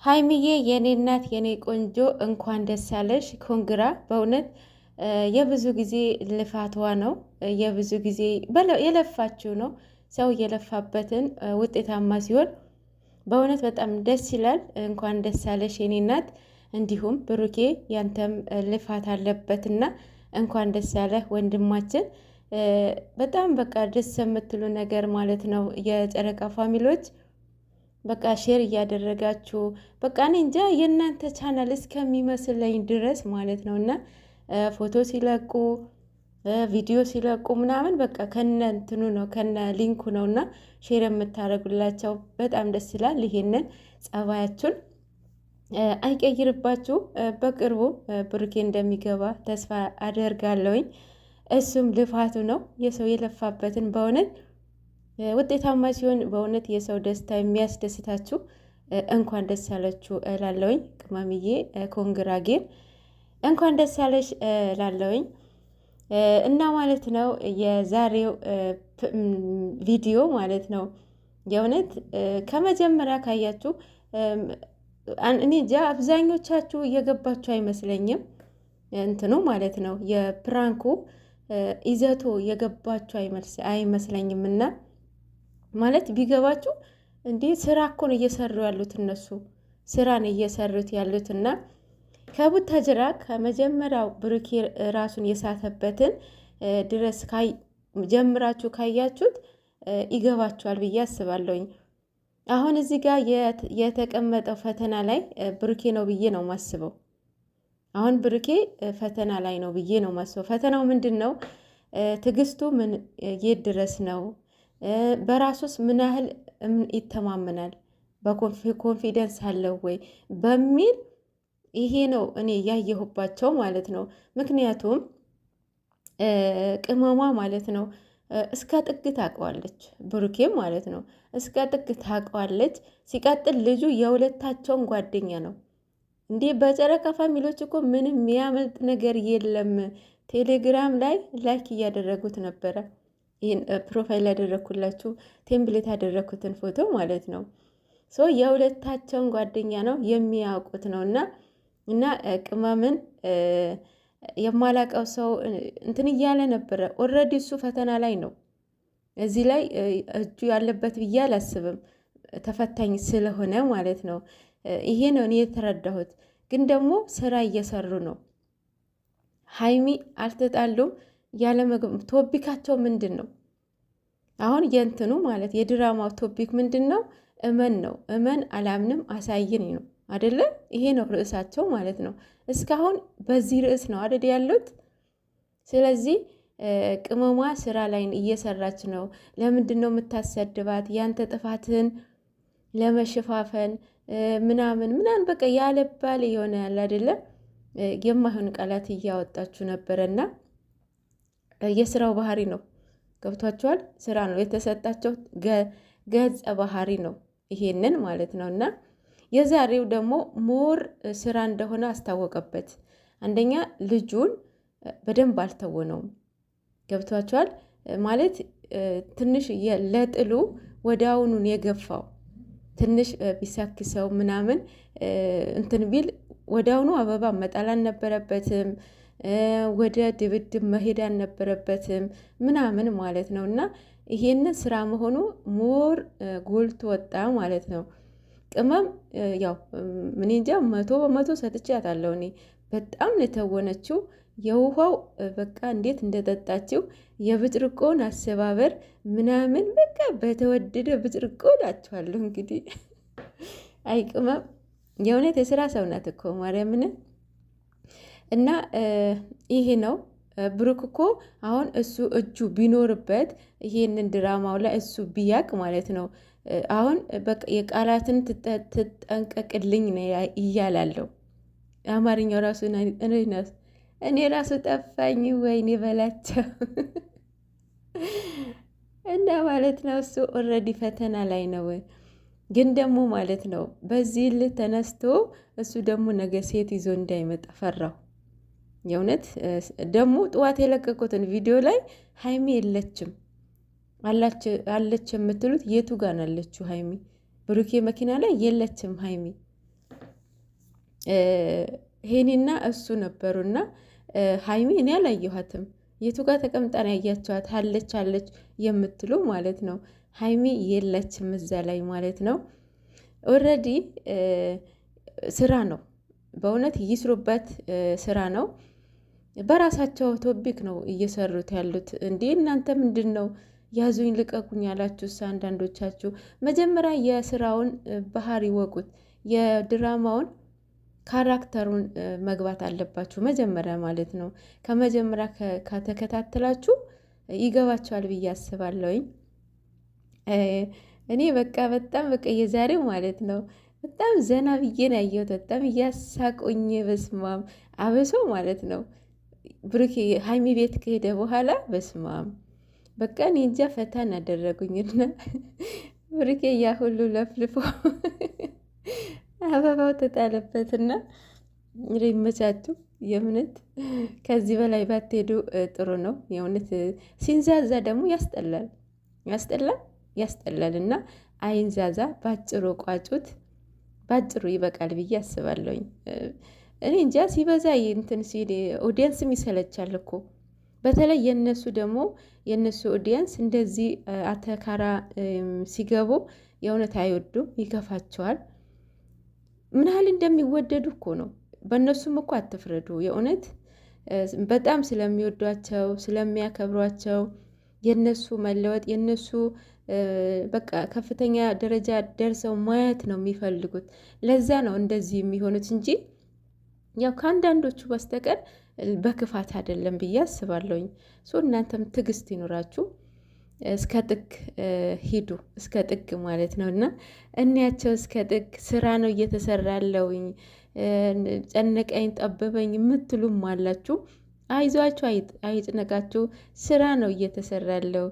ሀይሚዬ የኔ እናት የኔ ቆንጆ እንኳን ደስ ያለሽ። ኮንግራ በእውነት የብዙ ጊዜ ልፋቷ ነው። የብዙ ጊዜ የለፋችው ነው። ሰው የለፋበትን ውጤታማ ሲሆን በእውነት በጣም ደስ ይላል። እንኳን ደስ ያለሽ የኔ እናት። እንዲሁም ብሩኬ ያንተም ልፋት አለበትና እንኳን ደስ ያለህ ወንድማችን። በጣም በቃ ደስ የምትሉ ነገር ማለት ነው የጨረቃ ፋሚሊዎች በቃ ሼር እያደረጋችሁ በቃ እኔ እንጃ የእናንተ ቻናል እስከሚመስለኝ ድረስ ማለት ነው። እና ፎቶ ሲለቁ ቪዲዮ ሲለቁ ምናምን በቃ ከነ እንትኑ ነው ከነ ሊንኩ ነው እና ሼር የምታደርጉላቸው በጣም ደስ ይላል። ይሄንን ጸባያችሁን አይቀይርባችሁ። በቅርቡ ብሩኬ እንደሚገባ ተስፋ አደርጋለሁኝ። እሱም ልፋቱ ነው የሰው የለፋበትን በእውነት ውጤታማ ሲሆን በእውነት የሰው ደስታ የሚያስደስታችሁ እንኳን ደስ ያለችሁ እላለሁኝ። ቅመምዬ ኮንግራጌን እንኳን ደስ ያለሽ እላለሁኝ። እና ማለት ነው የዛሬው ቪዲዮ ማለት ነው የእውነት ከመጀመሪያ ካያችሁ እኔ እንጃ አብዛኞቻችሁ እየገባችሁ አይመስለኝም። እንትኑ ማለት ነው የፕራንኩ ይዘቱ የገባችሁ አይመስለኝም እና ማለት ቢገባችሁ እንዴ ስራ እኮ ነው እየሰሩ ያሉት እነሱ ስራን እየሰሩት ያሉትና ከቡታጅራ ከመጀመሪያው ብሩኬ ራሱን የሳተበትን ድረስ ጀምራችሁ ካያችሁት ይገባችኋል ብዬ አስባለሁኝ። አሁን እዚህ ጋር የተቀመጠው ፈተና ላይ ብሩኬ ነው ብዬ ነው ማስበው። አሁን ብሩኬ ፈተና ላይ ነው ብዬ ነው ማስበው። ፈተናው ምንድን ነው? ትዕግስቱ ምን የት ድረስ ነው? በራሱስ ምን ያህል ይተማመናል? በኮንፊደንስ አለው ወይ በሚል ይሄ ነው እኔ ያየሁባቸው ማለት ነው። ምክንያቱም ቅመሟ ማለት ነው እስከ ጥግ ታውቀዋለች፣ ብሩኬም ማለት ነው እስከ ጥግ ታውቀዋለች። ሲቀጥል ልጁ የሁለታቸውን ጓደኛ ነው። እንዲህ በጨረቃ ፋሚሊዎች እኮ ምንም የሚያመልጥ ነገር የለም። ቴሌግራም ላይ ላይክ እያደረጉት ነበረ። ይህን ፕሮፋይል ያደረግኩላችሁ ቴምፕሌት ያደረግኩትን ፎቶ ማለት ነው። የሁለታቸውን ጓደኛ ነው የሚያውቁት ነው እና ቅመምን የማላቀው ሰው እንትን እያለ ነበረ። ኦልሬዲ እሱ ፈተና ላይ ነው። እዚህ ላይ እጁ ያለበት ብዬ አላስብም፣ ተፈታኝ ስለሆነ ማለት ነው። ይሄ ነው እኔ የተረዳሁት። ግን ደግሞ ስራ እየሰሩ ነው። ሀይሚ አልተጣሉም። ቶፒካቸው ምንድን ነው? አሁን የእንትኑ ማለት የድራማው ቶፒክ ምንድን ነው? እመን ነው። እመን አላምንም አሳይን ነው አደለ? ይሄ ነው ርዕሳቸው ማለት ነው። እስካሁን በዚህ ርዕስ ነው አደል ያሉት። ስለዚህ ቅመሟ ስራ ላይ እየሰራች ነው። ለምንድን ነው የምታሰድባት? ያንተ ጥፋትን ለመሸፋፈን ምናምን በቃ ያለባል የሆነ ያለ አይደለም የማይሆን ቃላት እያወጣችሁ ነበረና የስራው ባህሪ ነው። ገብቷቸዋል። ስራ ነው የተሰጣቸው ገጸ ባህሪ ነው ይሄንን ማለት ነው። እና የዛሬው ደግሞ ሞር ስራ እንደሆነ አስታወቀበት። አንደኛ ልጁን በደንብ አልተወነውም። ገብቷቸዋል ማለት ትንሽ ለጥሉ ወደ አሁኑን የገፋው ትንሽ ቢሳክሰው ምናምን እንትን ቢል ወደ አሁኑ አበባ መጣል አልነበረበትም። ወደ ድብድብ መሄድ አልነበረበትም ምናምን ማለት ነው። እና ይሄንን ስራ መሆኑ ሞር ጎልቶ ወጣ ማለት ነው። ቅመም ያው ምን እንጃ 100% ሰጥቻታለሁ እኔ። በጣም ነው የተወነችው። የውሃው በቃ እንዴት እንደጠጣችው የብጭርቆን አሰባበር ምናምን በቃ በተወደደ ብጭርቆ ላችኋለሁ እንግዲህ። አይ ቅመም የእውነት የስራ ሰው ናት እኮ ማርያምን። እና ይሄ ነው ብሩክ እኮ አሁን እሱ እጁ ቢኖርበት ይሄንን ድራማው ላይ እሱ ቢያቅ ማለት ነው አሁን በቃ የቃላትን ትጠንቀቅልኝ ነው እያላለው። አማርኛው ራሱ እኔ ራሱ ጠፋኝ። ወይኔ በላቸው እና ማለት ነው እሱ ኦልሬዲ ፈተና ላይ ነው። ግን ደግሞ ማለት ነው በዚህ ልህ ተነስቶ እሱ ደግሞ ነገ ሴት ይዞ እንዳይመጣ ፈራው። የእውነት ደግሞ ጠዋት የለቀቁትን ቪዲዮ ላይ ሀይሚ የለችም አለች የምትሉት የቱ ጋር አለችው ሀይሚ? ብሩኬ መኪና ላይ የለችም ሀይሚ። ሄኒና እሱ ነበሩና ሀይሚ እኔ አላየኋትም። የቱ ጋር ተቀምጣን ያያቸዋት? አለች አለች የምትሉ ማለት ነው። ሀይሚ የለችም እዛ ላይ ማለት ነው። ኦልሬዲ ስራ ነው፣ በእውነት ይስሩበት፣ ስራ ነው። በራሳቸው ቶፒክ ነው እየሰሩት ያሉት። እንዴ እናንተ ምንድን ነው ያዙኝ ልቀቁኝ ያላችሁ? አንዳንዶቻችሁ መጀመሪያ የስራውን ባህሪ ወቁት፣ የድራማውን ካራክተሩን መግባት አለባችሁ መጀመሪያ ማለት ነው። ከመጀመሪያ ከተከታተላችሁ ይገባችኋል ብዬ አስባለሁኝ። እኔ በቃ በጣም በቃ የዛሬው ማለት ነው በጣም ዘና ብዬ ነው ያየሁት። በጣም እያሳቆኝ በስማም አበሶ ማለት ነው ብሩኬ ሀይሚ ቤት ከሄደ በኋላ በስማም በቃ እኔ እንጃ ፈታ እናደረጉኝና ብሩኬ ያ ሁሉ ለፍልፎ አበባው ተጣለበትና ይመቻችሁ። የእውነት ከዚህ በላይ ባትሄዱ ጥሩ ነው። የእውነት ሲንዛዛ ደግሞ ያስጠላል፣ ያስጠላል፣ ያስጠላል እና አይንዛዛ። ባጭሩ ቋጩት፣ ባጭሩ ይበቃል ብዬ አስባለሁኝ። እኔ እንጃ ሲበዛ እንትን ሲል ኦዲየንስም ይሰለቻል እኮ። በተለይ የነሱ ደግሞ የነሱ ኦዲየንስ እንደዚህ አተካራ ሲገቡ የእውነት አይወዱም፣ ይከፋቸዋል። ምን ያህል እንደሚወደዱ እኮ ነው። በእነሱም እኮ አትፍረዱ። የእውነት በጣም ስለሚወዷቸው ስለሚያከብሯቸው የነሱ መለወጥ የነሱ በቃ ከፍተኛ ደረጃ ደርሰው ማየት ነው የሚፈልጉት። ለዛ ነው እንደዚህ የሚሆኑት እንጂ ያው ከአንዳንዶቹ በስተቀር በክፋት አይደለም ብዬ አስባለሁኝ። እናንተም ትዕግስት ይኖራችሁ እስከ ጥግ ሂዱ፣ እስከ ጥግ ማለት ነው። እና እንያቸው እስከ ጥግ። ስራ ነው እየተሰራ ያለውኝ። ጨነቀኝ ጠበበኝ የምትሉም አላችሁ። አይዟችሁ፣ አይጭነቃችሁ። ስራ ነው እየተሰራ ያለው።